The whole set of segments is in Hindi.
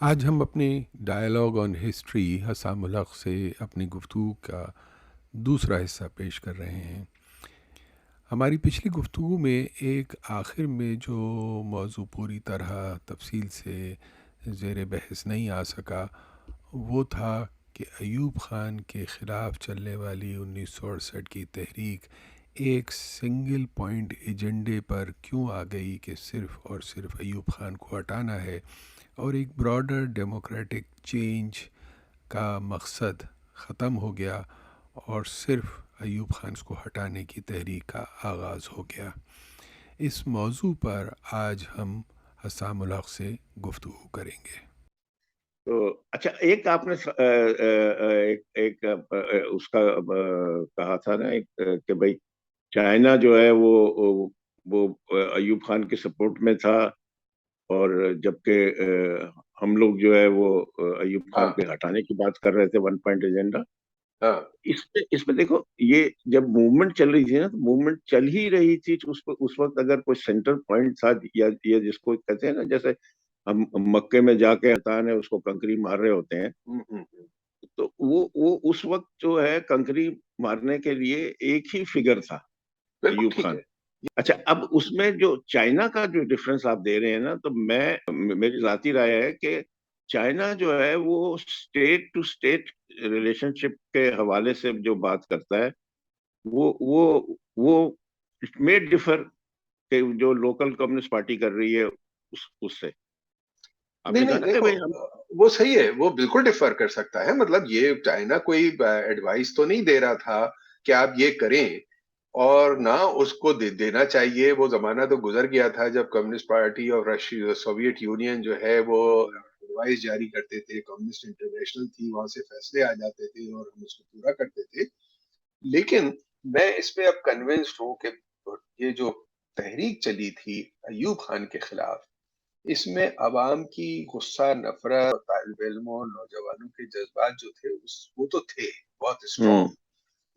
आज हम अपनी डायलॉग ऑन हिस्ट्री हसामुल हक़ से अपनी गुफ्तगू का दूसरा हिस्सा पेश कर रहे हैं। हमारी पिछली गुफ्तगू में एक आखिर में जो मौजू पूरी तरह तफसील से ज़ेर बहस नहीं आ सका, वो था कि अयूब ख़ान के ख़िलाफ़ चलने वाली 1968 की तहरीक एक सिंगल पॉइंट एजेंडे पर क्यों आ गई कि सिर्फ़ और सिर्फ अयूब ख़ान को हटाना है, और एक ब्रॉडर डेमोक्रेटिक चेंज का मकसद ख़त्म हो गया और सिर्फ अयूब ख़ान को हटाने की तहरीक का आगाज़ हो गया। इस मौजू पर आज हम हसाम उल हक़ से गुफ्तगू करेंगे। तो अच्छा, एक आपने उसका कहा था ना, कि भाई चाइना जो है वो अयूब खान के सपोर्ट में था, और जबकि हम लोग जो है वो अयूब खान हाँ के हटाने की बात कर रहे थे, वन पॉइंट एजेंडा। हाँ। इसमें इसमें देखो, ये जब मूवमेंट चल रही थी ना, तो मूवमेंट चल ही रही थी, तो उस वक्त अगर कोई सेंटर पॉइंट था, या जिसको कहते हैं ना, जैसे हम मक्के में जाके हतान है उसको कंकरी मार रहे होते हैं, हम्म। तो वो उस वक्त जो है कंकरी मारने के लिए एक ही फिगर था, बिल्कुल अयूब ठीक खान। है। अच्छा, अब उसमें जो चाइना का जो डिफरेंस आप दे रहे हैं ना, तो मेरी जाती राय है कि चाइना जो है वो स्टेट टू स्टेट रिलेशनशिप के हवाले से जो बात करता है, वो इट मे डिफर के जो लोकल कम्युनिस्ट पार्टी कर रही है उससे। नहीं आपने कहा नहीं, ना कि देखो, भाई हम। वो सही है, वो बिल्कुल डिफर कर सकता है। मतलब ये चाइना कोई एडवाइस तो नहीं दे रहा था कि आप ये करें, और ना उसको देना चाहिए। वो जमाना तो गुजर गया था जब कम्युनिस्ट पार्टी और रशिया सोवियत यूनियन जो है वो एडवाइस जारी करते थे। कम्युनिस्ट इंटरनेशनल थी, वहां से फैसले आ जाते थे और हम उसको पूरा करते थे। लेकिन मैं इस पे अब कन्विंस्ड हूँ कि ये जो तहरीक चली थी अयूब खान के खिलाफ, इसमें अवाम की गुस्सा, नफरत, तालिब इल्मों, नौजवानों के जज्बात जो थे उस वो तो थे बहुत हम्म। स्ट्रॉन्ग।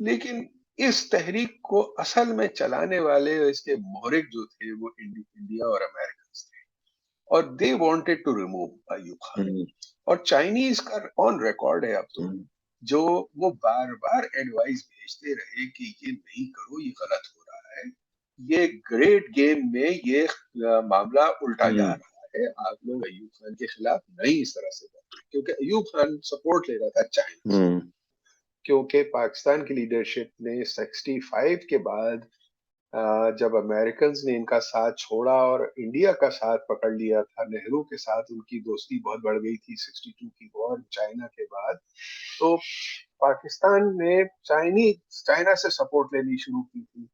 लेकिन इस तहरीक को असल में चलाने वाले और इसके मोहरिक जो थे वो इंडिया और अमेरिकन थे, और they wanted to remove Ayub Khan. Hmm. और चाइनीज का ऑन रिकॉर्ड है अब तो, हम्म। जो वो बार बार एडवाइस भेजते रहे कि ये नहीं करो, ये गलत हो रहा है, ये ग्रेट गेम में ये मामला उल्टा जा हम्म। रहा है, आप लोग अयूब खान के खिलाफ नहीं इस तरह से बोले। क्योंकि अयूब खान सपोर्ट ले रहा था चाइना से, हम्म। क्योंकि पाकिस्तान की लीडरशिप ने 65 के बाद जब अमेरिकन ने इनका साथ छोड़ा और इंडिया का साथ पकड़ लिया था, नेहरू के साथ उनकी दोस्ती बहुत बढ़ गई थी 62 की वॉर चाइना के बाद। तो पाकिस्तान ने चाइना से सपोर्ट लेनी शुरू की थी,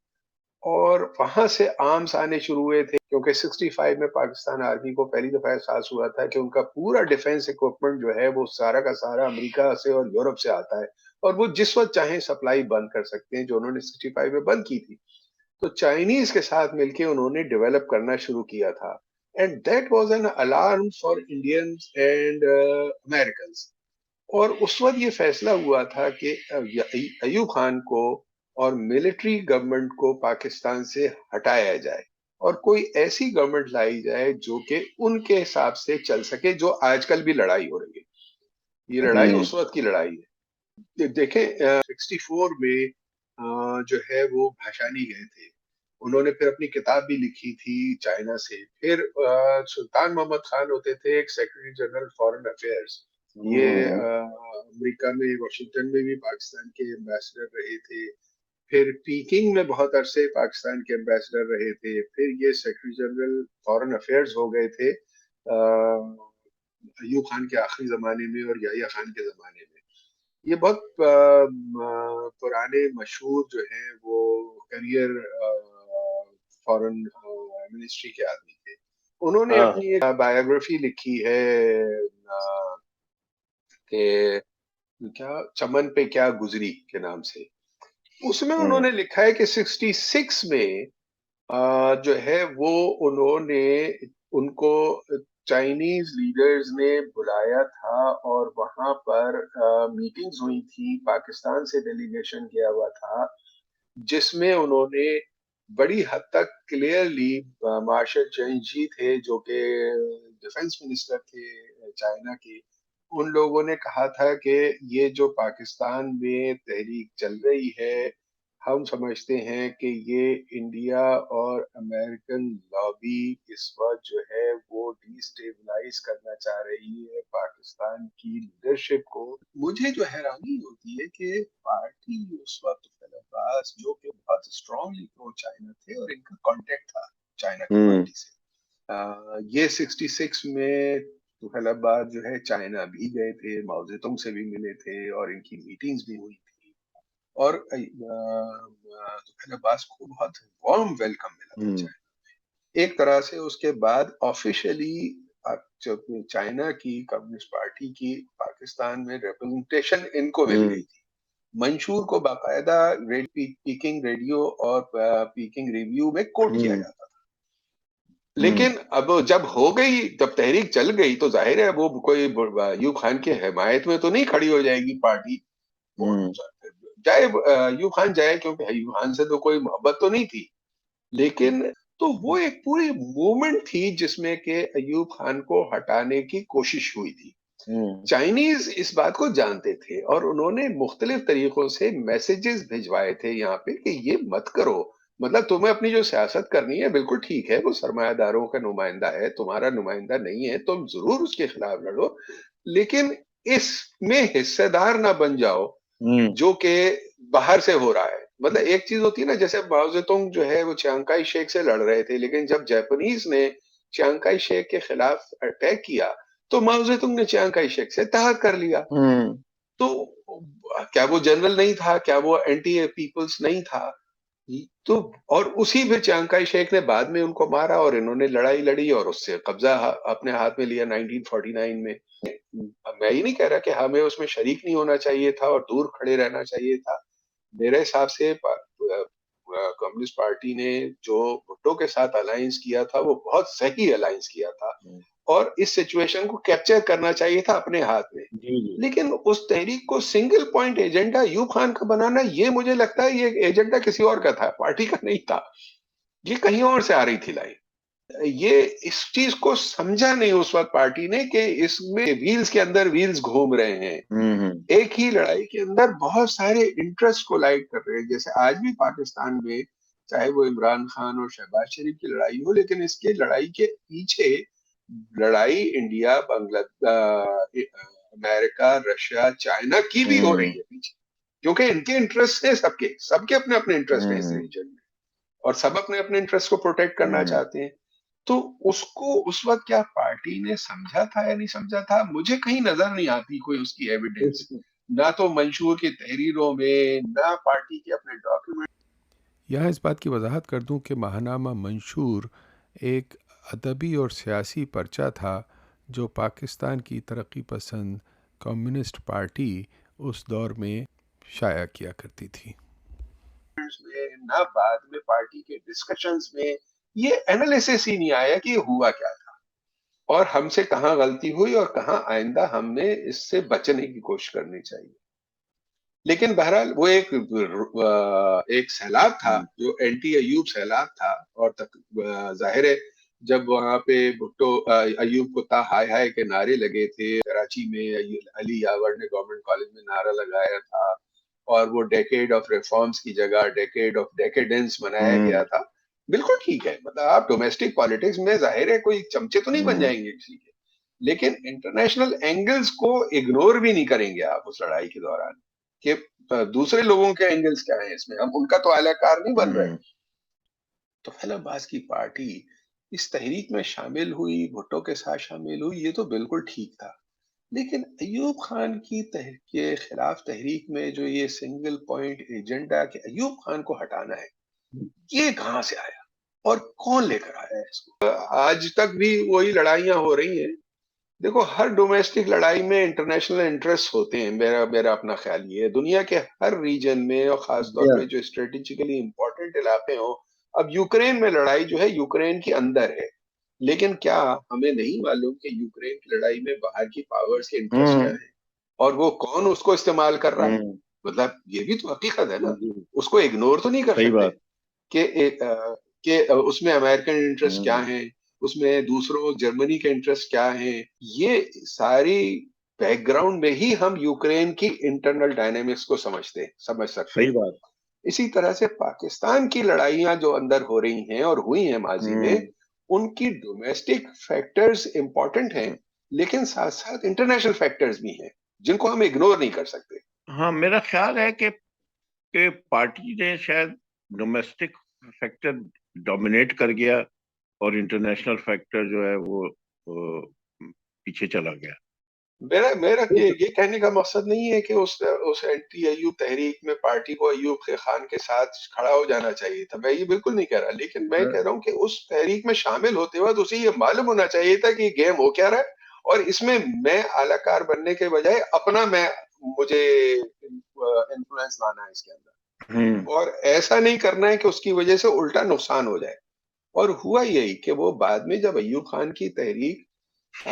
और वहां से आर्म्स आने शुरू हुए थे। क्योंकि 65 में पाकिस्तान आर्मी को पहली दफा एहसास हुआ था कि उनका पूरा डिफेंस इक्विपमेंट जो है वो सारा का सारा अमेरिका से और यूरोप से आता है, और वो जिस वक्त चाहे सप्लाई बंद कर सकते हैं, जो उन्होंने 65 में बंद की थी। तो चाइनीज के साथ मिलकर उन्होंने डेवलप करना शुरू किया था, and that was an alarm for Indians and American. और उस वक्त ये फैसला हुआ था कि अयूब खान को और मिलिट्री गवर्नमेंट को पाकिस्तान से हटाया जाए, और कोई ऐसी गवर्नमेंट लाई जाए जो कि उनके हिसाब से चल सके, जो आजकल भी लड़ाई हो रही है। ये लड़ाई हम्म। उस वक्त की लड़ाई है। देखें, 64 में जो है वो भाषानी गए थे। उन्होंने फिर अपनी किताब भी लिखी थी चाइना से। फिर सुल्तान मोहम्मद खान होते थे एक सेक्रेटरी जनरल फॉरेन अफेयर्स। ये हम्म। अमेरिका में वाशिंगटन में भी पाकिस्तान के एम्बेसडर रहे थे। फिर पीकिंग में बहुत अरसे पाकिस्तान के एम्बेसडर रहे थे। फिर ये सेक्रेटरी जनरल फॉरेन अफेयर्स हो गए थे अयूब खान के आखिरी जमाने में और याहिया खान के जमाने में। ये बहुत पुराने मशहूर जो हैं वो करियर फॉरेन मिनिस्ट्री के आदमी थे। उन्होंने हाँ। अपनी एक बायोग्राफी लिखी है कि क्या चमन पे क्या गुजरी के नाम से। उसमें हम्म। उन्होंने लिखा है कि 66 में जो है वो उन्होंने उनको चाइनीज लीडर्स ने बुलाया था, और वहां पर मीटिंग्स हुई थी, पाकिस्तान से डेलीगेशन गया हुआ था, जिसमें उन्होंने बड़ी हद तक क्लियरली, मार्शल चेंग जी थे जो कि डिफेंस मिनिस्टर थे चाइना के, उन लोगों ने कहा था कि ये जो पाकिस्तान में तहरीक चल रही है, हम समझते हैं कि ये इंडिया और अमेरिकन लॉबी इस वक्त जो है वो डिस्टेबलाइज करना चाह रही है पाकिस्तान की लीडरशिप को। मुझे जो हैरानी होती है कि पार्टी उस वक्त अब्बास जो कि बहुत स्ट्रांगली प्रो चाइना थे और इनका कांटेक्ट था चाइना की पार्टी से, ये 66 में तुगलकाबाद जो है चाइना भी गए थे, माओ जेतुंग से भी मिले थे और इनकी मीटिंग्स भी हुई थी और तुगलकाबाद को बहुत वार्म वेलकम मिला था चाइना। एक तरह से उसके बाद ऑफिशियली चाइना की कम्युनिस्ट पार्टी की पाकिस्तान में रिप्रेजेंटेशन इनको मिल गई थी। मंशूर को बाकायदा पीकिंग रेडियो और पीकिंग रिव्यू में कोट किया जाता था। लेकिन अब जब हो गई, जब तहरीक चल गई तो जाहिर है वो कोई अयूब खान की हिमायत में तो नहीं खड़ी हो जाएगी पार्टी, चाहे अयूब खान जाए, क्योंकि अयूब खान से तो कोई मोहब्बत तो नहीं थी। लेकिन तो वो एक पूरी मूवमेंट थी जिसमें के अयूब खान को हटाने की कोशिश हुई थी। चाइनीज इस बात को जानते थे और उन्होंने मुख्तलिफ तरीकों से मैसेजेस भिजवाए थे यहाँ पे कि ये मत करो, मतलब तुम्हें अपनी जो सियासत करनी है बिल्कुल ठीक है, वो सरमायादारों का नुमाइंदा है, तुम्हारा नुमाइंदा नहीं है, तुम जरूर उसके खिलाफ लड़ो, लेकिन इसमें हिस्सेदार ना बन जाओ जो कि बाहर से हो रहा है। मतलब एक चीज होती है ना, जैसे माओ जेतुंग जो है वो चियांग काई शेक से लड़ रहे थे, लेकिन जब जापानीज ने चियांग काई शेक के खिलाफ अटैक किया तो माओ जेतुंग ने चियांग काई शेक से इत्तेहाद कर लिया। तो क्या वो जनरल नहीं था, क्या वो एंटी पीपल्स नहीं था? तो और उसी फिर चियांग काई शेक ने बाद में उनको मारा और इन्होंने लड़ाई लड़ी और उससे कब्जा अपने हाथ में लिया 1949 में। मैं ये नहीं कह रहा कि हमें उसमें शरीक नहीं होना चाहिए था और दूर खड़े रहना चाहिए था। मेरे हिसाब से कम्युनिस्ट पार्टी ने जो भुट्टो के साथ अलायंस किया था वो बहुत सही अलायंस किया था और इस सिचुएशन को कैप्चर करना चाहिए था अपने हाथ में। लेकिन उस तहरीक को single point agenda Ayub Khan का बनाना, ये मुझे लगता है ये एजेंडा किसी और का था, पार्टी का नहीं था, ये कहीं और से आ रही थी लाइन। ये इस चीज को समझा नहीं उस वक्त पार्टी ने कि इसमें व्हील्स के अंदर व्हील्स घूम रहे हैं, एक ही लड़ाई के अंदर बहुत सारे इंटरेस्ट को लाइट कर रहे हैं। जैसे आज भी पाकिस्तान में चाहे वो इमरान खान और शहबाज शरीफ की लड़ाई हो, लेकिन इसके लड़ाई के पीछे लड़ाई India, Bangladesh, America, Russia, China की भी हो रही है पीछे, क्योंकि इनके इंटरेस्ट है, सबके सबके अपने अपने इंटरेस्ट है इस रीजन में और सब अपने अपने इंटरेस्ट को प्रोटेक्ट करना चाहते हैं। तो उसको उस वक्त क्या पार्टी ने समझा था या नहीं समझा था, मुझे कहीं नजर नहीं आती कोई उसकी एविडेंस, ना तो मंशूर की तहरीरों में, ना पार्टी के अपने डॉक्यूमेंट। यहाँ इस बात की वजाहत कर दूं कि महानामा मंशूर एक अदबी और सियासी पर्चा था जो पाकिस्तान की तरक्की पसंद कम्युनिस्ट पार्टी उस दौर में शाया किया करती थी। ना बाद में पार्टी के डिस्कशंस में ये एनालिसिस ही नहीं आया कि हुआ क्या था और हमसे कहाँ गलती हुई और कहाँ आइंदा हमने इससे बचने की कोशिश करनी चाहिए। लेकिन बहरहाल वो एक सैलाब था जो एंटी अयूब सैलाब था और जाहिर है जब वहां पे भुट्टो अयूब को ता हाय हाय के नारे लगे थे, कराची में अली यावर ने गवर्नमेंट कॉलेज में नारा लगाया था और वो डेकेड ऑफ रिफॉर्म्स की जगह डेकेड ऑफ डेकेडेंस मनाया गया था। बिल्कुल ठीक है, मतलब आप डोमेस्टिक पॉलिटिक्स में जाहिर है कोई चमचे तो नहीं बन जाएंगे किसी के, लेकिन इंटरनेशनल एंगल्स को इग्नोर भी नहीं करेंगे आप उस लड़ाई के दौरान कि दूसरे लोगों के एंगल्स क्या है इसमें, हम उनका तो आलाकार नहीं बन रहे। तो अब्बास की पार्टी इस तहरीक में शामिल हुई, भुट्टो के साथ शामिल हुई, ये तो बिल्कुल ठीक था। लेकिन अयूब खान की के खिलाफ तहरीक में जो ये सिंगल पॉइंट एजेंडा कि अयूब खान को हटाना है, ये कहां से आया और कौन लेकर आया है इसको? आज तक भी वही लड़ाइयां हो रही हैं। देखो, हर डोमेस्टिक लड़ाई में इंटरनेशनल इंटरेस्ट होते हैं, मेरा मेरा अपना ख्याल ये है। दुनिया के हर रीजन में और खास तौर पे जो स्ट्रेटेजिकली इंपॉर्टेंट इलाके हो, अब यूक्रेन में लड़ाई जो है यूक्रेन के अंदर है, लेकिन क्या हमें नहीं मालूम कि यूक्रेन की लड़ाई में बाहर की पावर्स के इंटरेस्ट क्या है और वो कौन उसको इस्तेमाल कर रहा है? मतलब ये भी तो हकीकत है ना, उसको इग्नोर तो नहीं कर सकते कि उसमें अमेरिकन इंटरेस्ट क्या है, उसमें दूसरों जर्मनी के इंटरेस्ट क्या हैं, ये सारी बैकग्राउंड में ही हम यूक्रेन की इंटरनल डायनामिक्स को समझ सकते सही हैं। बात। इसी तरह से पाकिस्तान की लड़ाइयाँ जो अंदर हो रही हैं और हुई हैं माज़ी हुँ, में, उनकी डोमेस्टिक फैक्टर्स इम्पोर्टेंट हैं, लेकिन साथ-साथ इंटरनेशनल फैक्टर्स भी हैं, जिनको हम इग्नोर नहीं कर सकते। हाँ, मेरा ख़्याल है कि पार्टी ने शायद डोमेस्टिक फैक्टर डोमिनेट कर गया और इंटरनेशनल फैक्टर जो है वो पीछे चला गया। मेरा मेरा ये कहने का मकसद नहीं है कि उस एंटी अय्यूब तहरीक में पार्टी को अय्यूब खान के साथ खड़ा हो जाना चाहिए था। मैं ये बिल्कुल नहीं कह रहा, लेकिन मैं कह रहा हूँ कि उस तहरीक में शामिल होते वक़्त उसे ये मालूम होना चाहिए था कि ये गेम हो क्या रहा है और इसमें मैं आलाकार बनने के बजाय मुझे इन्फ्लुएंस लाना है इसके अंदर हुँ, और ऐसा नहीं करना है कि उसकी वजह से उल्टा नुकसान हो जाए। और हुआ यही कि वो बाद में जब अय्यूब खान की तहरीक अ,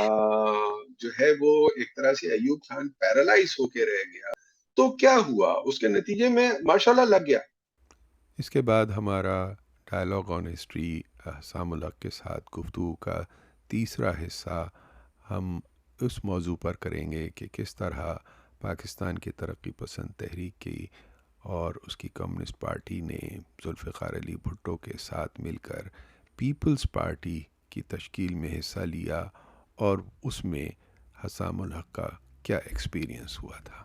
जो है वो एक तरह से अय्यूब खान पैरालाइज़ होके रह गया। तो क्या हुआ? उसके नतीजे में माशाल्लाह लग गया। इसके बाद हमारा dialogue on history Hasam ul Haq के साथ गुफ्तगू का तीसरा हिस्सा हम उस मौजू पर करेंगे कि किस तरह पाकिस्तान की तरक्की पसंद तहरीक की और उसकी कम्युनिस्ट पार्टी ने जुल्फ़िकार अली भुट्टो के साथ मिलकर पीपल्स पार्टी की तश्कील में हिस्सा लिया और उसमें हसाम उल हक का क्या एक्सपीरियंस हुआ था।